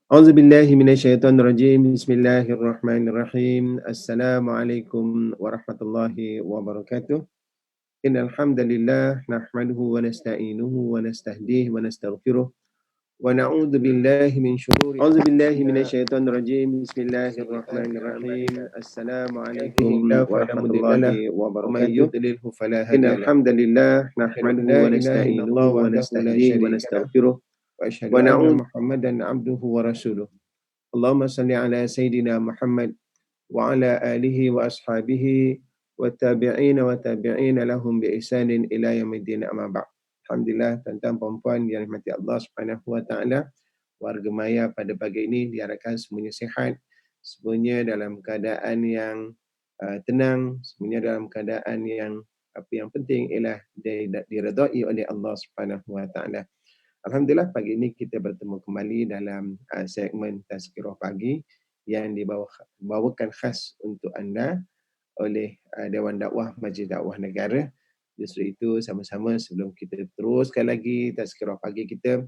أعوذ بالله من الشيطان الرجيم بسم الله الرحمن الرحيم السلام عليكم ورحمة الله وبركاته إن الحمد لله نحمده ونستعينه ونستهديه ونستغفره ونعوذ بالله من شرور أعوذ بالله من الشيطان الرجيم بسم الله الرحمن الرحيم السلام عليكم ورحمة الله وبركاته ومن يضلله فلا هادي له إن الحمد لله نحمده ونستعينه ونستهديه ونستغفره ونعوذ محمدا عبده ورسوله اللهم صل على سيدنا محمد وعلى آله وأصحابه والتابعين وتابعين لهم بإحسان إلى يوم الدين أما بعد. Alhamdulillah, tuan-tuan puan-puan yang dirahmati Allah Subhanahu wa taala, warga Maya pada pagi ini diharapkan semuanya sihat, semuanya dalam keadaan yang tenang, semuanya dalam keadaan yang apa yang penting ialah diredai oleh Allah Subhanahu wa taala. Alhamdulillah, pagi ini kita bertemu kembali dalam segmen Tazkirah Pagi yang dibawakan khas untuk anda oleh Dewan Dakwah Majlis Dakwah Negara. Justru itu, sama-sama sebelum kita teruskan lagi Tazkirah Pagi kita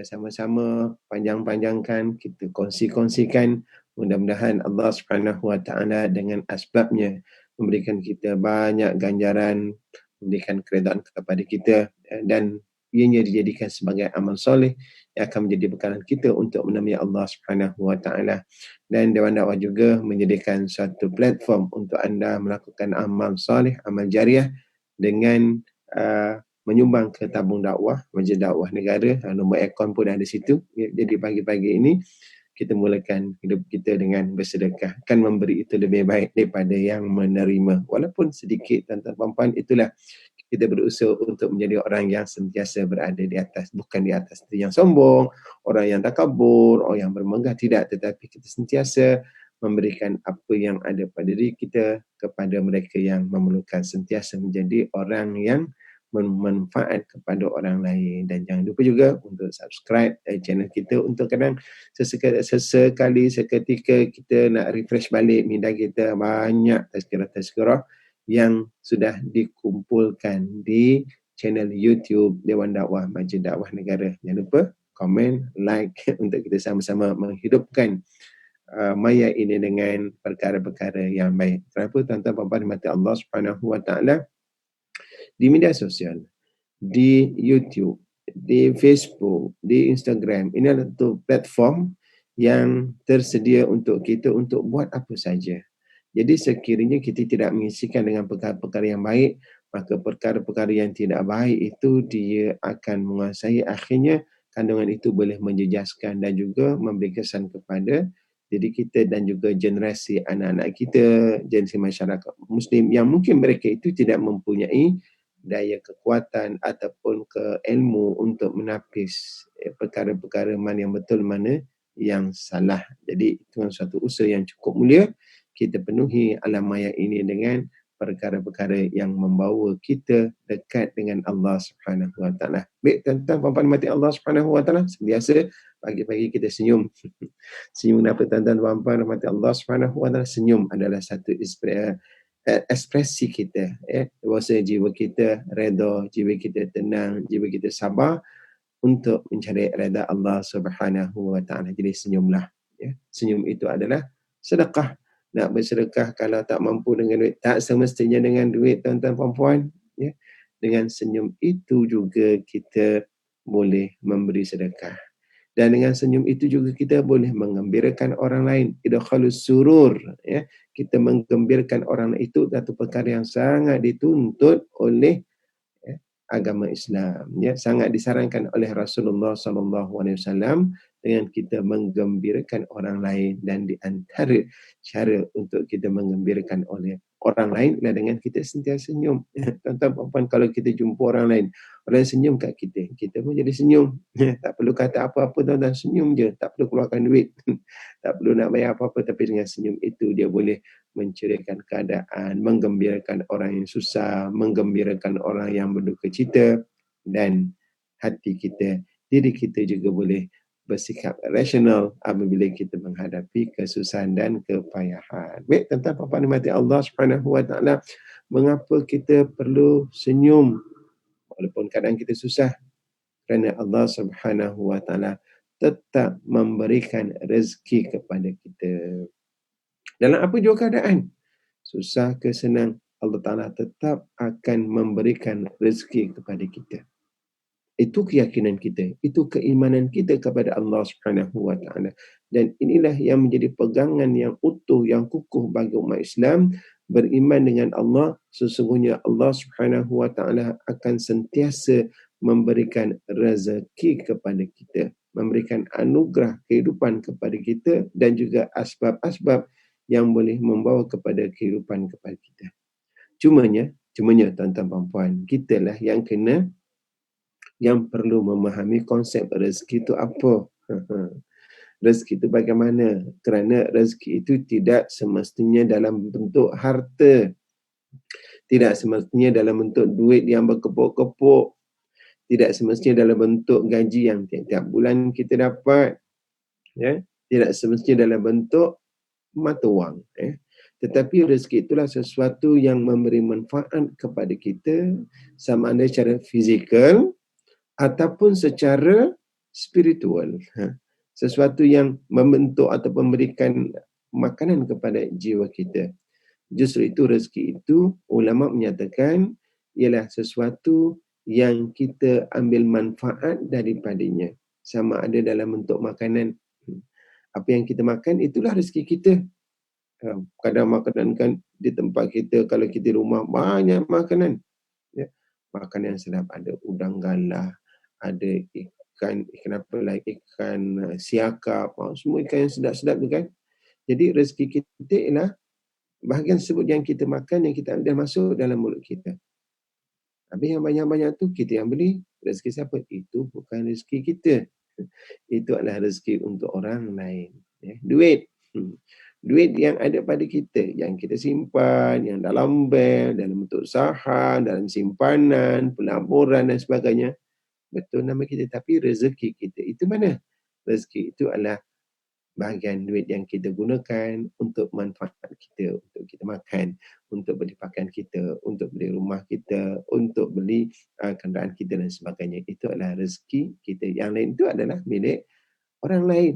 sama-sama panjang-panjangkan, kita kongsi-kongsikan. Mudah-mudahan Allah Subhanahu Wa Taala dengan asbabnya memberikan kita banyak ganjaran, memberikan keredaan kepada kita dan ianya dijadikan sebagai amal soleh yang akan menjadi bekalan kita untuk menemui Allah Subhanahu Wa Taala. Dan Dewan Dakwah juga menyediakan satu platform untuk anda melakukan amal soleh, amal jariah dengan menyumbang ke tabung dakwah Majlis Dakwah Negara. Nombor akaun pun ada di situ. Jadi pagi-pagi ini kita mulakan hidup kita dengan bersedekah. Kan memberi itu lebih baik daripada yang menerima. Walaupun sedikit, tuan-tuan puan-puan, itulah kita berusaha untuk menjadi orang yang sentiasa berada di atas, bukan di atas yang sombong, orang yang takabur, orang yang bermegah, tidak, tetapi kita sentiasa memberikan apa yang ada pada diri kita kepada mereka yang memerlukan, sentiasa menjadi orang yang bermanfaat kepada orang lain. Dan jangan lupa juga untuk subscribe channel kita untuk kadang sesekali seketika kita nak refresh balik minda kita, banyak tazkirah-tazkirah yang sudah dikumpulkan di channel YouTube Dewan Dakwah Majlis Dakwah Negara. Jangan lupa komen, like untuk kita sama-sama menghidupkan maya ini dengan perkara-perkara yang baik. Kenapa tuan-tuan puan-puan dimati Allah Subhanahu Wa Taala, di media sosial, di YouTube, di Facebook, di Instagram, ini adalah platform yang tersedia untuk kita untuk buat apa saja. Jadi sekiranya kita tidak mengisikan dengan perkara-perkara yang baik, maka perkara-perkara yang tidak baik itu dia akan menguasai. Akhirnya kandungan itu boleh menjejaskan dan juga memberi kesan kepada diri kita dan juga generasi anak-anak kita, generasi masyarakat Muslim yang mungkin mereka itu tidak mempunyai daya kekuatan ataupun ilmu untuk menapis perkara-perkara mana yang betul, mana yang salah. Jadi itu suatu usaha yang cukup mulia. Kita penuhi alam maya ini dengan perkara-perkara yang membawa kita dekat dengan Allah Subhanahu Wa Taala. Baik tuan-tuan puan-puan mati Allah Subhanahu Wa Taala, biasa pagi-pagi kita senyum. Senyum kenapa tuan-tuan puan-puan mati Allah Subhanahu Wa Taala? Senyum adalah satu ekspresi kita, rasa jiwa kita redha, jiwa kita tenang, jiwa kita sabar untuk mencari redha Allah Subhanahu Wa Taala. Jadi senyumlah. Senyum itu adalah sedekah. Nak bersedekah kalau tak mampu dengan duit, tak semestinya dengan duit tuan-tuan puan-puan. Dengan senyum itu juga kita boleh memberi sedekah. Dan dengan senyum itu juga kita boleh menggembirakan orang lain. Idkhalus surur. Kita menggembirakan orang lain itu satu perkara yang sangat dituntut oleh agama Islam. Sangat disarankan oleh Rasulullah SAW dengan kita menggembirakan orang lain. Dan di antara cara untuk kita menggembirakan oleh orang lain adalah dengan kita sentiasa senyum. Tuan-tuan puan-puan, kalau kita jumpa orang lain, orang senyum kat kita, kita pun jadi senyum. Tak perlu kata apa-apa tuan-tuan, senyum je. Tak perlu keluarkan duit. Tak perlu nak bayar apa-apa, tapi dengan senyum itu dia boleh menceriakan keadaan, menggembirakan orang yang susah, menggembirakan orang yang berduka cita, dan hati kita, diri kita juga boleh bersikap rasional apabila kita menghadapi kesusahan dan kepayahan. Baik, tuan-tuan puan-puan dimati Allah Subhanahu Wa Taala, mengapa kita perlu senyum walaupun keadaan kita susah? Kerana Allah Subhanahu Wa Taala tetap memberikan rezeki kepada kita. Dalam apa jua keadaan, susah ke senang, Allah Ta'ala tetap akan memberikan rezeki kepada kita. Itu keyakinan kita, itu keimanan kita kepada Allah Subhanahu wa taala. Dan inilah yang menjadi pegangan yang utuh, yang kukuh bagi umat Islam, beriman dengan Allah. Sesungguhnya Allah Subhanahu wa taala akan sentiasa memberikan rezeki kepada kita, memberikan anugerah kehidupan kepada kita dan juga asbab-asbab yang boleh membawa kepada kehidupan kepada kita. Cumanya tuan-tuan dan puan, kitalah yang perlu memahami konsep rezeki itu apa. Rezeki itu bagaimana? Kerana rezeki itu tidak semestinya dalam bentuk harta. Tidak semestinya dalam bentuk duit yang berkepuk-kepuk. Tidak semestinya dalam bentuk gaji yang tiap-tiap bulan kita dapat. Ya? Tidak semestinya dalam bentuk mata wang. Tetapi rezeki itulah sesuatu yang memberi manfaat kepada kita, sama ada secara fizikal ataupun secara spiritual. Sesuatu yang membentuk atau memberikan makanan kepada jiwa kita. Justru itu rezeki itu ulama menyatakan ialah sesuatu yang kita ambil manfaat daripadanya. Sama ada dalam bentuk makanan. Apa yang kita makan itulah rezeki kita. Kadang makanan kan di tempat kita, kalau kita di rumah banyak makanan. Ya. Makanan yang sedap, ada udang galah, ada ikan apa lagi, ikan siakap, semua ikan yang sedap-sedap tu kan. Jadi rezeki kita ialah bahagian tersebut yang kita makan, yang kita ambil masuk dalam mulut kita. Habis yang banyak-banyak tu kita yang beli. Rezeki siapa? Itu bukan rezeki kita. Itu adalah rezeki untuk orang lain. Duit. Duit yang ada pada kita, yang kita simpan, yang dalam bank, dalam bentuk saham, dalam simpanan, pelaburan dan sebagainya. Betul nama kita, tapi rezeki kita itu mana? Rezeki itu adalah bahagian duit yang kita gunakan untuk manfaat kita, untuk kita makan, untuk beli pakaian kita, untuk beli rumah kita, untuk beli kenderaan kita dan sebagainya. Itu adalah rezeki kita. Yang lain itu adalah milik orang lain.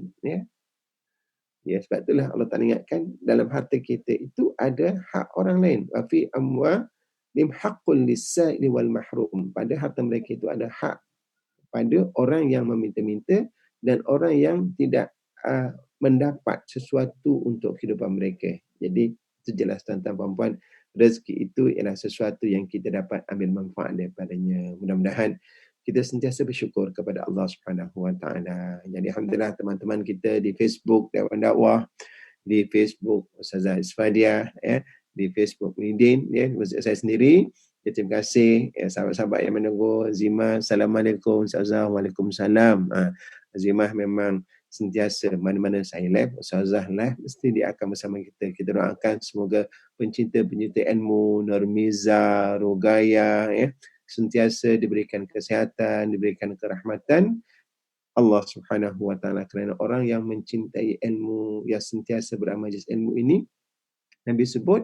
Ya, sebab itulah Allah Ta'ala ingatkan dalam harta kita itu ada hak orang lain. Wa fi amwalihim haqqun lis-sa'ili wal mahrum. Pada harta mereka itu ada hak pada orang yang meminta-minta dan orang yang tidak mendapat sesuatu untuk kehidupan mereka. Jadi itu jelas tuan-tuan puan-puan, rezeki itu ialah sesuatu yang kita dapat ambil manfaat daripadanya. Mudah-mudahan kita sentiasa bersyukur kepada Allah Subhanahu wa taala. Jadi alhamdulillah teman-teman kita di Facebook Dewan Dakwah, di Facebook Ustazah Isfadia, di Facebook Midin, saya sendiri. Terima kasih sahabat-sahabat yang menunggu. Zima, Assalamualaikum. Ustazah, Waalaikumsalam. Zimah memang sentiasa mana-mana saya live, Ustazah live, mesti dia akan bersama kita. Kita doakan semoga pencinta-pencinta ilmu, Nurmiza, Rogaya, sentiasa diberikan kesihatan, diberikan kerahmatan Allah Subhanahu wa taala, kerana orang yang mencintai ilmu, yang sentiasa beramal ilmu ini, Nabi sebut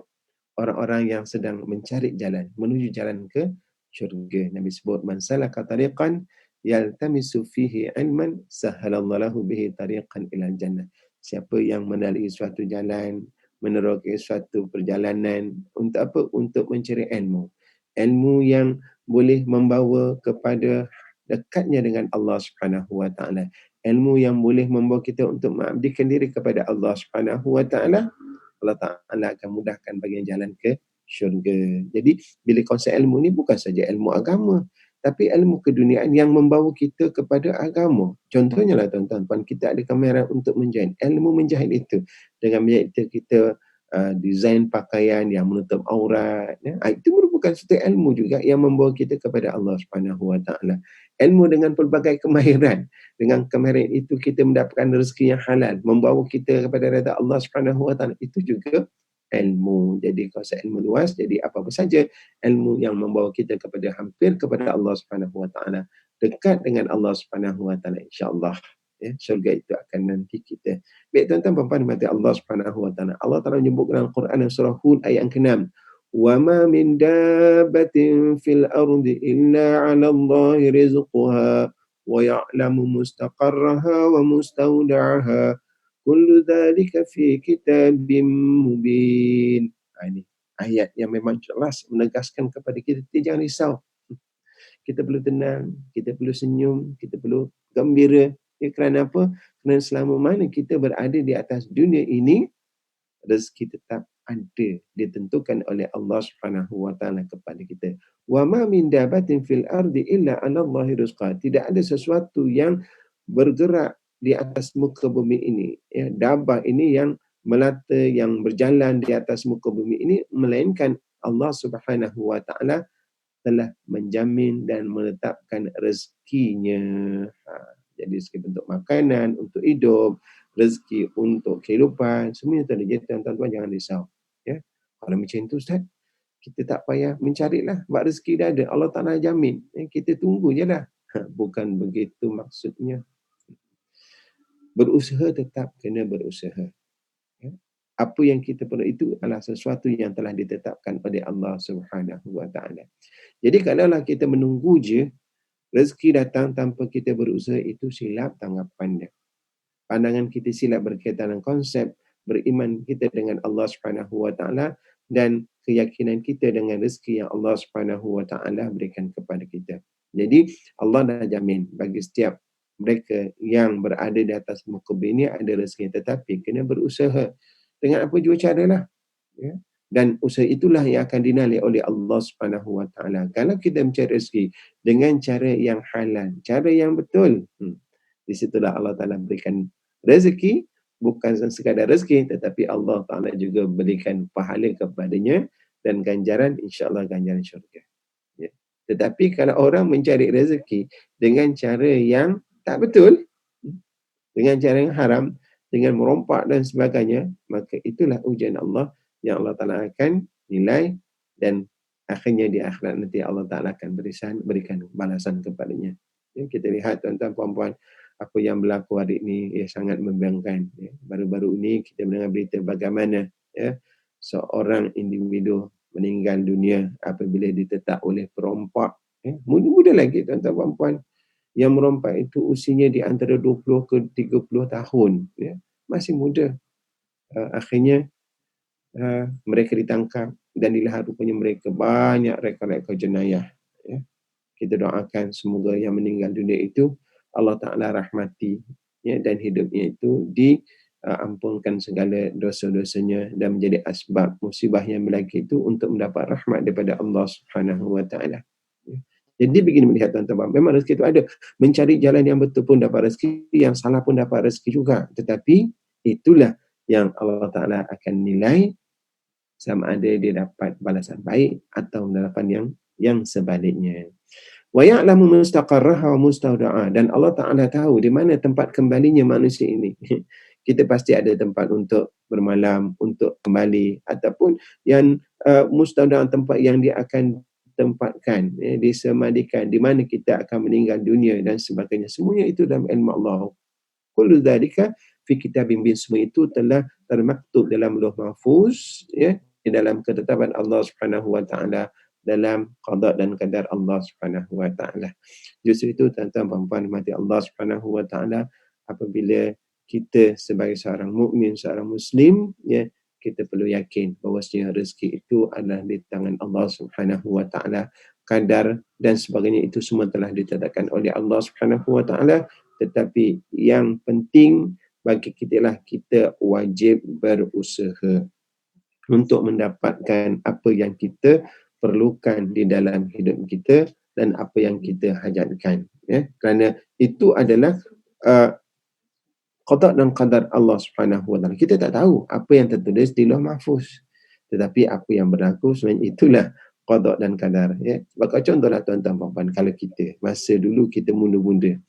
orang-orang yang sedang mencari jalan menuju jalan ke syurga. Nabi sebut man salaka tariqan yaltamisu fihi ilman sahhalallahu lahu bihi tariqan ila jannah. Siapa yang melalui suatu jalan, meneroka suatu perjalanan untuk apa? Untuk mencari ilmu. Ilmu yang boleh membawa kepada dekatnya dengan Allah Subhanahu wa taala. Ilmu yang boleh membawa kita untuk mengabdikan diri kepada Allah Subhanahu wa taala. Allah Ta'ala akan mudahkan bagian jalan ke syurga. Jadi, bila konsep ilmu ni bukan saja ilmu agama, tapi ilmu keduniaan yang membawa kita kepada agama. Contohnya lah tuan-tuan, kita ada kemahiran untuk menjahit. Ilmu menjahit itu. Dengan menjahit itu kita desain pakaian yang menutup aurat. Itu merupakan satu ilmu juga yang membawa kita kepada Allah Subhanahu wa taala. Ilmu dengan pelbagai kemahiran. Dengan kemahiran itu kita mendapatkan rezeki yang halal, membawa kita kepada redha Allah Subhanahu wa taala. Itu juga ilmu. Jadi konsep ilmu luas, jadi apa-apa saja ilmu yang membawa kita kepada hampir kepada Allah Subhanahu wa taala, dekat dengan Allah Subhanahu wa taala, insya-Allah. Syurga itu akan nanti kita. Baik tuan-tuan puan-puan mati Allah Subhanahu wa taala. Allah Taala menyebut dalam Quran surah Hud ayat yang ke-6. Wa ma min dabbatin fil ardi illa 'ala Allahi rizquha wa ya'lamu mustaqarraha wa mustawda'aha kullu dhalika fi kitabim mubin. Ini ayat yang memang jelas menegaskan kepada kita, jangan risau. Kita perlu tenang, kita perlu senyum, kita perlu gembira. Kerana apa? Kerana selama mana kita berada di atas dunia ini, rezeki tetap ada, ditentukan oleh Allah Subhanahu wa taala kepada kita. Wa ma min dabatin fil ardi illa 'ala Allahi rizqah. Tidak ada sesuatu yang bergerak di atas muka bumi ini, ya, dabah ini yang melata, yang berjalan di atas muka bumi ini, melainkan Allah Subhanahu wa taala telah menjamin dan menetapkan rezekinya. Jadi rezeki untuk makanan, untuk hidup, rezeki untuk kehidupan, semuanya telah. Jadi tuan-tuan jangan risau. Ya. Kalau macam itu Ustaz, kita tak payah mencarilah, sebab rezeki dah ada, Allah Ta'ala jamin. Kita tunggu je lah. Bukan begitu maksudnya. Berusaha tetap kena berusaha. Ya. Apa yang kita perlu itu adalah sesuatu yang telah ditetapkan oleh Allah Subhanahu wa taala. Jadi kalaulah kita menunggu je rezeki datang tanpa kita berusaha, itu silap tanggapannya. Pandangan kita silap berkaitan dengan konsep beriman kita dengan Allah Subhanahu wa taala dan keyakinan kita dengan rezeki yang Allah Subhanahu wa taala berikan kepada kita. Jadi Allah dah jamin bagi setiap mereka yang berada di atas muka bumi ada rezeki, tetapi kena berusaha dengan apa jua caralah. Ya. Dan usaha itulah yang akan dinilai oleh Allah Subhanahu wa taala. Kalau kita mencari rezeki dengan cara yang halal, cara yang betul, di situlah Allah Taala berikan rezeki, bukan sekadar rezeki, tetapi Allah Taala juga berikan pahala kepadanya dan ganjaran, insya-Allah ganjaran syurga. Ya. Tetapi kalau orang mencari rezeki dengan cara yang tak betul, dengan cara yang haram, dengan merompak dan sebagainya, maka itulah ujian Allah yang Allah Ta'ala akan nilai, dan akhirnya di akhirat nanti Allah Ta'ala akan berikan balasan kepadanya. Ya, kita lihat tuan-tuan puan-puan, apa yang berlaku hari ini sangat membimbangkan. Ya. Baru-baru ini kita mendengar berita bagaimana seorang individu meninggal dunia apabila ditetak oleh perompak. Muda-muda lagi tuan-tuan puan-puan. Yang merompak itu usianya di antara 20 ke 30 tahun. Ya. Masih muda. Akhirnya mereka ditangkap dan dilihat rupanya mereka banyak rekod-rekod jenayah. Ya. Kita doakan semoga yang meninggal dunia itu Allah Ta'ala rahmati, ya, dan hidupnya itu diampunkan segala dosa-dosanya dan menjadi asbab musibah yang berlaku itu untuk mendapat rahmat daripada Allah Subhanahu wa taala. Ya. Jadi begini melihat tuan-tuan, memang rezeki itu ada. Mencari jalan yang betul pun dapat rezeki, yang salah pun dapat rezeki juga. Tetapi itulah yang Allah Ta'ala akan nilai sama ada dia dapat balasan baik atau mendapat yang sebaliknya. Wa ya'lamu mustaqarraha wa mustawda'aha, dan Allah Ta'ala tahu di mana tempat kembalinya manusia ini. Kita pasti ada tempat untuk bermalam, untuk kembali, ataupun yang mustawda'aha, tempat yang dia akan tempatkan, disemadikan, di mana kita akan meninggal dunia dan sebagainya. Semuanya itu dalam ilmu Allah. Kullu dzalika fi kitabim mubin, semua itu telah termaktub dalam Lauh Mahfuz, ya, di dalam ketetapan Allah Subhanahu wa taala, dalam qada dan qadar Allah Subhanahu wa taala. Justru itu tuan-tuan puan-puan mati Allah Subhanahu wa taala, apabila kita sebagai seorang mukmin, seorang muslim, ya, kita perlu yakin bahawa rezeki itu adalah di tangan Allah Subhanahu wa taala. Kadar dan sebagainya itu semua telah ditetapkan oleh Allah Subhanahu wa taala, tetapi yang penting bagi kita lah kita wajib berusaha untuk mendapatkan apa yang kita perlukan di dalam hidup kita dan apa yang kita hajatkan, ya. Kerana itu adalah qada dan qadar Allah Subhanahu wa taala. Kita tak tahu apa yang tertulis di Lauh Mahfuz, tetapi apa yang berlaku sebenarnya itulah qada dan qadar, ya. Sebab contohlah tuan-tuan puan-puan, kalau kita masa dulu kita muda-muda,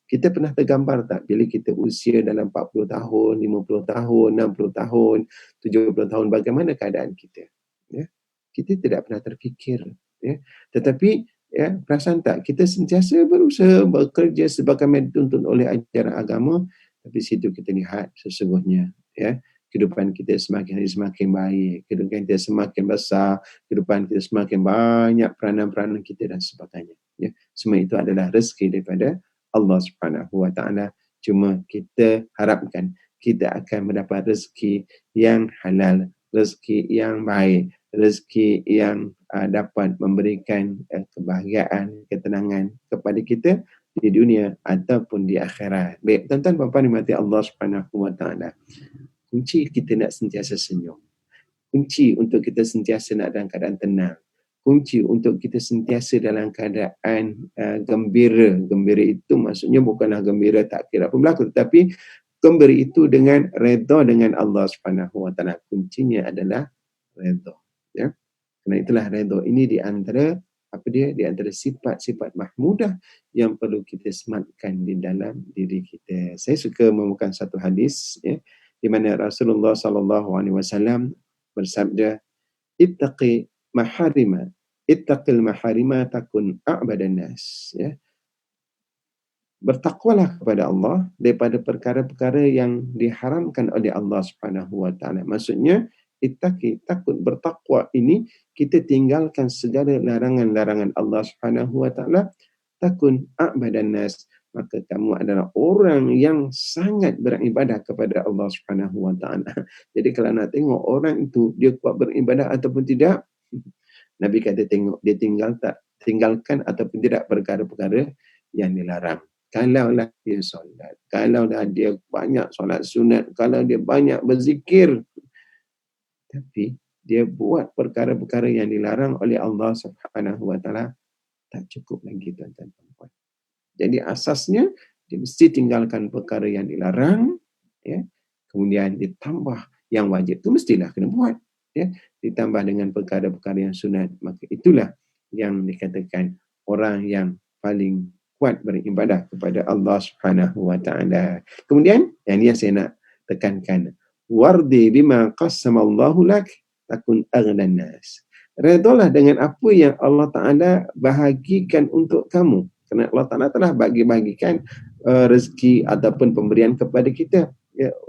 kita pernah tergambar tak bila kita usia dalam 40 tahun, 50 tahun, 60 tahun, 70 tahun, bagaimana keadaan kita? Ya. Kita tidak pernah terfikir. Ya. Tetapi, ya, perasan tak, kita sentiasa berusaha bekerja sebagaimana dituntut oleh ajaran agama, tapi situ kita lihat sesungguhnya, ya, kehidupan kita semakin hari semakin baik, kehidupan kita semakin besar, kehidupan kita semakin banyak peranan-peranan kita dan sebagainya. Ya. Semua itu adalah rezeki daripada Allah Subhanahu Wa Taala. Cuma kita harapkan kita akan mendapat rezeki yang halal, rezeki yang baik, rezeki yang dapat memberikan kebahagiaan, ketenangan kepada kita di dunia ataupun di akhirat. Baik, tuan-tuan dan puan-puan dimati Allah Subhanahu Wa Taala. Kunci kita nak sentiasa senyum. Kunci untuk kita sentiasa nak dalam keadaan tenang. Kunci untuk kita sentiasa dalam keadaan gembira. Gembira itu maksudnya bukanlah gembira tak kira apa berlaku, tetapi gembira itu dengan redha dengan Allah Subhanahu Wa Taala. Kuncinya adalah redha. Ya. Kerana itulah redha ini di antara di antara sifat-sifat mahmudah yang perlu kita sematkan di dalam diri kita. Saya suka memukan satu hadis di mana Rasulullah sallallahu alaihi wasallam bersabda, ittaqil maharima takun a'badan nas. Bertakwalah kepada Allah daripada perkara-perkara yang diharamkan oleh Allah Subhanahu Wa Taala. Maksudnya takut bertakwa ini kita tinggalkan segala larangan-larangan Allah Subhanahu Wa Taala, takun a'badan nas, maka kamu adalah orang yang sangat beribadah kepada Allah Subhanahu Wa Taala. Jadi kalau nak tengok orang itu dia kuat beribadah ataupun tidak, Nabi kata tengok dia tinggalkan ataupun tidak perkara-perkara yang dilarang. Kalaulah dia solat, kalaulah dia banyak solat sunat, kalau dia banyak berzikir, tapi dia buat perkara-perkara yang dilarang oleh Allah Subhanahu Wa Taala, tak cukup lagi tuan-tuan dan puan. Jadi asasnya dia mesti tinggalkan perkara yang dilarang, kemudian ditambah yang wajib tu mestilah kena buat, ditambah dengan perkara-perkara yang sunat. Maka itulah yang dikatakan orang yang paling kuat beribadah kepada Allah Subhanahu Wa Taala. Kemudian yang ini yang saya nak tekankan, wardi bima qassamallahu lak takun aghnan nas. Redalah dengan apa yang Allah Taala bahagikan untuk kamu. Kerana Allah Taala telah bagi-bagikan rezeki ataupun pemberian kepada kita.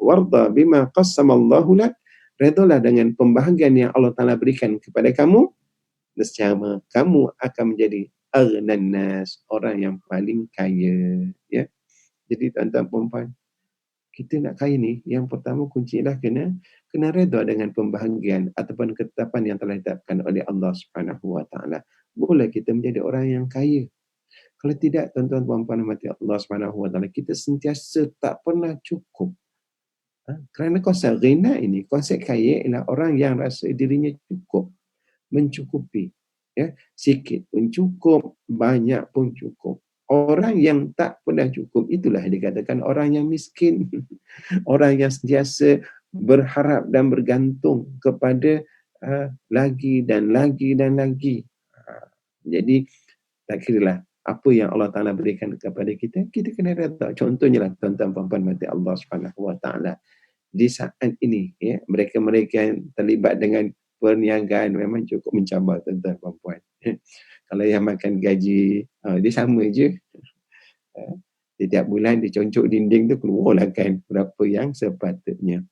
Warda bima qassamallahu lak, redalah dengan pembahagian yang Allah Taala berikan kepada kamu, nescaya kamu akan menjadi aghnan nas, orang yang paling kaya. Jadi tuan-tuan puan-puan, kita nak kaya ni, yang pertama kuncilah kena redha dengan pembahagian ataupun ketetapan yang telah ditetapkan oleh Allah Subhanahu Wa Taala. Boleh kita menjadi orang yang kaya. Kalau tidak, tuan-tuan puan-puan mati Allah Subhanahu Wa Taala, kita sentiasa tak pernah cukup. Kerana konsep ghina ini, konsep kaya ialah orang yang rasa dirinya cukup, mencukupi. Sikit pun cukup, banyak pun cukup. Orang yang tak pernah cukup, itulah dikatakan orang yang miskin. Orang yang sentiasa berharap dan bergantung kepada lagi dan lagi dan lagi. Jadi tak kiralah apa yang Allah Ta'ala berikan kepada kita, kita kena redha. Contohnya lah tuan-tuan puan-puan mati Allah Subhanahu Wa Ta'ala. Di saat ini, mereka-mereka yang terlibat dengan perniagaan memang cukup mencabar tuan-tuan puan-puan. Kalau yang makan gaji, dia sama je. Setiap bulan dia concok dinding tu keluarlah kan berapa yang sepatutnya.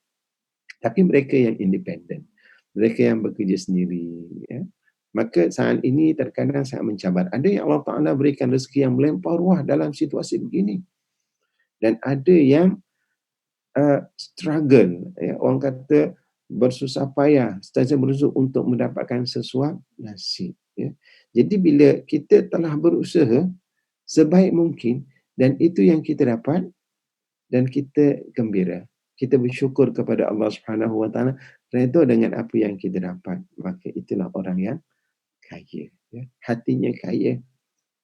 Tapi mereka yang independen, mereka yang bekerja sendiri, maka saat ini terkadang sangat mencabar. Ada yang Allah Ta'ala berikan rezeki yang melimpah ruah dalam situasi begini. Dan ada yang struggle, orang kata bersusah payah, sentiasa berusaha untuk mendapatkan sesuap nasib. Jadi bila kita telah berusaha sebaik mungkin dan itu yang kita dapat dan kita gembira, kita bersyukur kepada Allah Subhanahu Wa Taala, redha dengan apa yang kita dapat, maka itulah orang yang kaya. Hatinya kaya,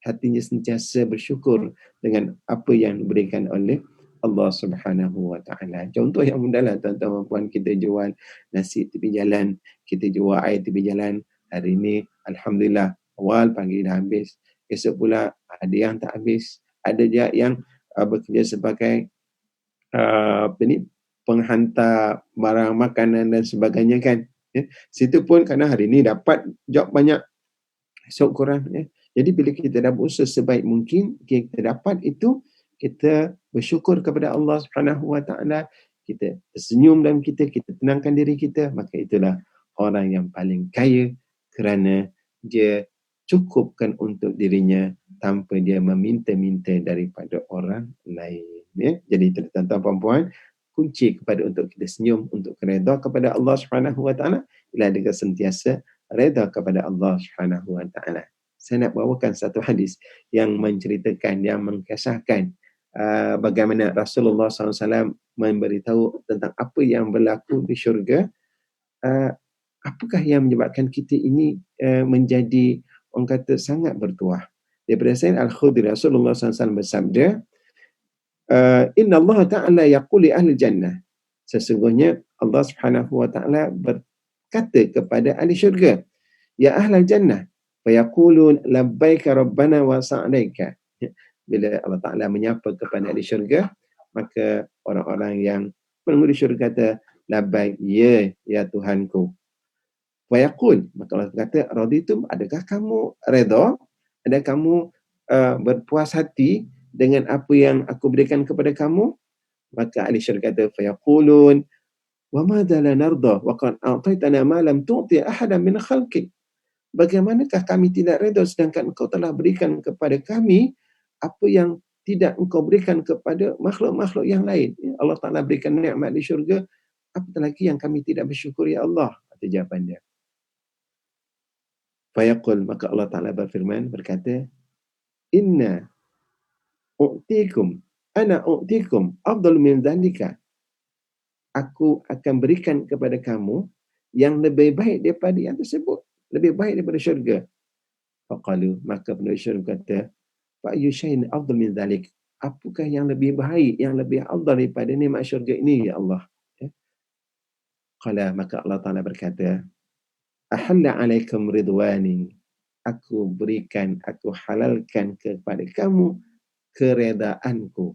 hatinya sentiasa bersyukur dengan apa yang diberikan oleh Allah Subhanahu Wa Taala. Contoh yang mudahlah tuan-tuan dan puan, kita jual nasi tepi jalan, kita jual air tepi jalan. Hari ini alhamdulillah awal pagi dah habis, esok pula ada yang tak habis, ada je yang bekerja sebagai penghantar barang makanan dan sebagainya kan. Situ pun kerana hari ini dapat job banyak, esok kurang. Jadi bila kita dah berusaha sebaik mungkin, kita dapat itu, kita bersyukur kepada Allah Subhanahu Wa Taala, kita tersenyum dalam kita tenangkan diri kita, maka itulah orang yang paling kaya kerana dia cukupkan untuk dirinya tanpa dia meminta-minta daripada orang lain. Ya? Jadi tuan-tuan puan-puan, kunci kepada untuk kita senyum, untuk redha kepada Allah Subhanahu Wa Taala ialah dengan sentiasa redha kepada Allah Subhanahu Wa Taala. Saya nak bawakan satu hadis yang menceritakan, yang mengkisahkan bagaimana Rasulullah SAW memberitahu tentang apa yang berlaku di syurga. Apakah yang menyebabkan kita ini menjadi, orang kata, sangat bertuah. Daripada Sayyid Al-Khudri, Rasulullah SAW bersabda, Inna Allah Ta'ala yaqul li ahli jannah. Sesungguhnya Allah Subhanahu Wa Ta'ala berkata kepada ahli syurga, Ya ahlal jannah, fayaqulun labbaika rabbana wa sa'daika. Bila Allah Ta'ala menyapa kepada ahli syurga, maka orang-orang yang penghuni syurga kata, labbaik, ya Tuhanku. Fayaqul, maka Allah kata, raditum, adakah kamu redha? Adakah kamu berpuas hati dengan apa yang aku berikan kepada kamu? Maka ahli syurga kata, fayaqulun, wa madza la narda wa qad a'taitana ma lam tu'ti ahadan min khalqik. Bagaimanakah kami tidak redha sedangkan engkau telah berikan kepada kami apa yang tidak engkau berikan kepada makhluk-makhluk yang lain. Allah Ta'ala berikan nikmat di syurga, apa lagi yang kami tidak bersyukur, ya Allah? Kata jawapan dia. Fayaqul, maka Allah Ta'ala berfirman, berkata, Inna u'tikum, ana u'tikum afdal min dhalika. Aku akan berikan kepada kamu yang lebih baik daripada yang tersebut. Lebih baik daripada syurga. Faqalu, maka penduduk syurga kata, Fa'ayu syai'in afdal min dhalik. Apakah yang lebih baik, yang lebih afdal daripada nikmat syurga ini, ya Allah? Qala, maka Allah Ta'ala berkata, Ahalla alaikum ridwani. Aku berikan, aku halalkan kepada kamu keredaanku.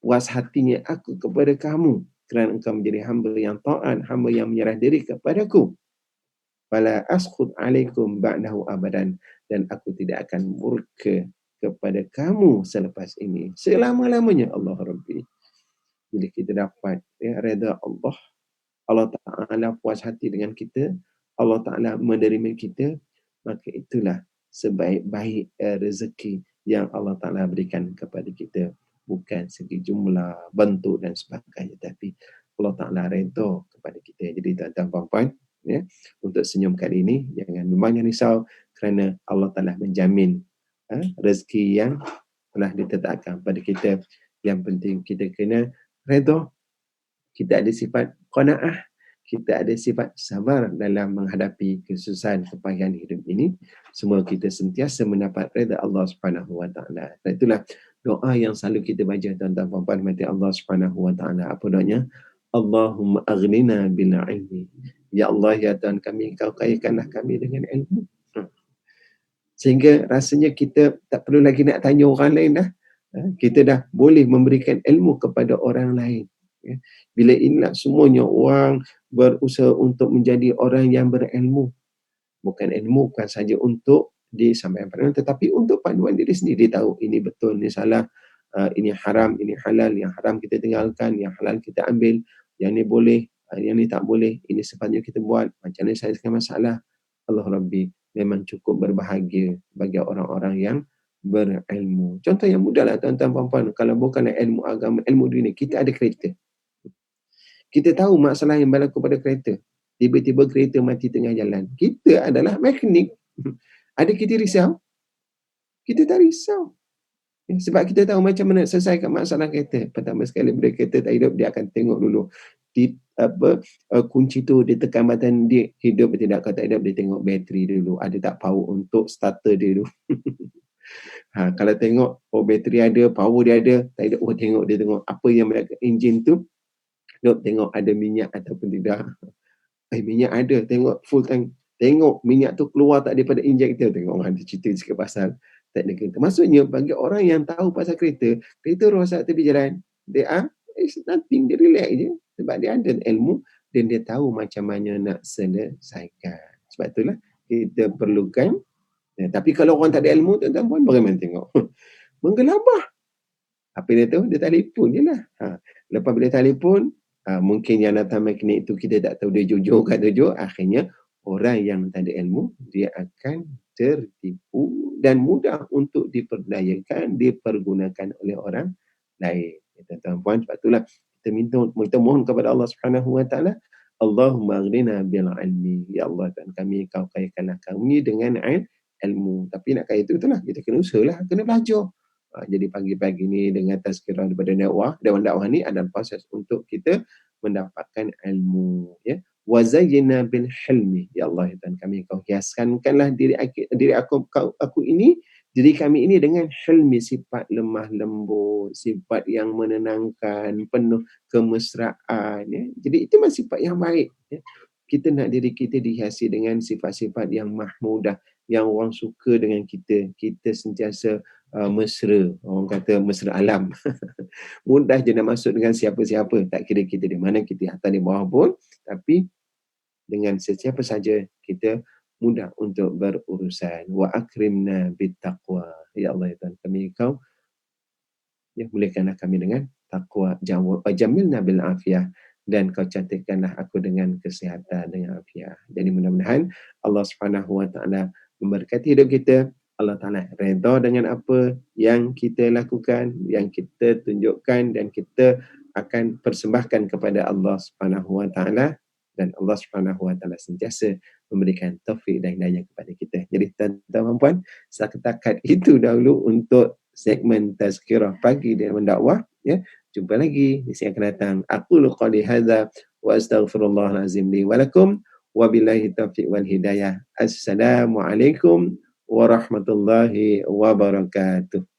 Puas hatinya aku kepada kamu kerana engkau menjadi hamba yang taat, hamba yang menyerah diri kepadaku. Fala askhud alaikum ba'dahu abadan. Dan aku tidak akan murka kepada kamu selepas ini. Selama-lamanya, Allah Rabbi. Bila kita dapat reda Allah, Allah Ta'ala puas hati dengan kita, Allah Ta'ala menerima kita, maka itulah sebaik-baik rezeki yang Allah Ta'ala berikan kepada kita. Bukan segi jumlah, bentuk dan sebagainya, tapi Allah Ta'ala redha kepada kita. Jadi tuan-tuan puan-puan, ya, untuk senyum kali ini, memang jangan risau kerana Allah Ta'ala menjamin rezeki yang telah ditetapkan pada kita. Yang penting kita kena redha, kita ada sifat qanaah, kita ada sifat sabar dalam menghadapi kesusahan kepayahan hidup ini. Semua kita sentiasa mendapat redha Allah Subhanahu Wa Taala. Dan itulah doa yang selalu kita baca, tuan-tuan puan-puan mati Allah Subhanahu Wa Taala. Apa doanya? Allahumma aghnina bil ilmi. Ya Allah, ya Tuhan kami, Kau kayakanlah kami dengan ilmu. Sehingga rasanya kita tak perlu lagi nak tanya orang lain dah. Kita dah boleh memberikan ilmu kepada orang lain. Bila inilah semuanya orang berusaha untuk menjadi orang yang berilmu. Bukan ilmu bukan saja untuk disampaikan pada orang, tetapi untuk panduan diri sendiri. Dia tahu ini betul, ini salah, ini haram, ini halal. Yang haram kita tinggalkan, yang halal kita ambil, yang ni boleh, yang ni tak boleh, ini sepatutnya kita buat, macam mana selesaikan masalah. Allah Rabbi, memang cukup berbahagia bagi orang-orang yang berilmu. Contoh yang mudah lah tuan-tuan puan-puan, kalau bukan ilmu agama, ilmu dunia, kita ada kereta. Kita tahu masalah yang berlaku pada kereta. Tiba-tiba kereta mati tengah jalan. Kita adalah mekanik. Ada kita risau? Kita tak risau. Sebab kita tahu macam mana selesaikan masalah kereta. Pertama sekali bila kereta tak hidup, dia akan tengok dulu. Kunci tu dia tekan button, dia hidup atau tidak. Kalau tak hidup, dia tengok bateri dulu. Ada tak power untuk starter dia dulu. Kalau tengok, bateri ada, power dia ada, tak hidup, dia tengok apa yang berlaku enjin tu. Tengok ada minyak ataupun tidak. Minyak ada, tengok full tank. Tengok minyak tu keluar tak daripada injektor. Tengok orang dia cerita sikit pasal teknik kereta. Maksudnya bagi orang yang tahu pasal kereta rosak tepi jalan, it's nothing, dia relax je. Sebab dia ada ilmu dan dia tahu macam mana nak selesaikan. Sebab itulah kita perlukan. Tapi kalau orang tak ada ilmu, tuan-tuan puan, bagaimana tengok? Menggelabah. Apa dia tahu? Dia telefon je lah. Lepas bila telefon, mungkin yang datang mekanik itu kita tak tahu dia jujur ke tak jujur. Akhirnya orang yang tak ada ilmu, dia akan tertipu dan mudah untuk diperdayakan, dipergunakan oleh orang lain. Tuan-tuan puan, sebab itulah kita mohon kepada Allah Subhanahu Wa Taala, Allahumma aghnina bil ilmi. Ya Allah, Tuhan kami, kau kayakanlah kami dengan ilmu. Tapi nak kaya itu, itulah kita kena usahalah, kena belajar. Jadi pagi-pagi ni dengan tazkirah daripada Dewan Dakwah ni adalah proses untuk kita mendapatkan ilmu, ya. Wa zayyina bil hilmi. Ya Allah, ya Tuhan kami, kau hiaskanlah diri kami ini dengan hilmi, sifat lemah lembut, sifat yang menenangkan, penuh kemesraan, ya. Jadi itu memang sifat yang baik, ya. Kita nak diri kita dihiasi dengan sifat-sifat yang mahmudah, yang orang suka dengan kita. Kita sentiasa mesra, orang kata mesra alam. Mudah je nak masuk dengan siapa-siapa, tak kira kita di mana, kita atas di bawah pun, tapi dengan sesiapa saja kita mudah untuk berurusan. Wa akrimna bittaqwa. Ya Allah, ya Tuhan kami, kau ya muliakanlah kami dengan takwa, jamilna bil afiyah, dan kau cantikkanlah aku dengan kesihatan, dengan afiah. Jadi mudah-mudahan Allah Subhanahu Wa Taala memberkati hidup kita. Allah Taala redha dengan apa yang kita lakukan, yang kita tunjukkan, dan kita akan persembahkan kepada Allah Subhanahu Wa Taala, dan Allah Subhanahu Wa Taala sentiasa memberikan taufik dan hidayah kepada kita. Jadi tuan-tuan puan, setakat itu dahulu untuk segmen tazkirah pagi dan mendakwah, ya. Jumpa lagi di siang akan datang. Aqulu qali hadza wa astaghfirullahal azim li wa lakum wa billahi taufiq wal hidayah. Assalamualaikum warahmatullahi wabarakatuh.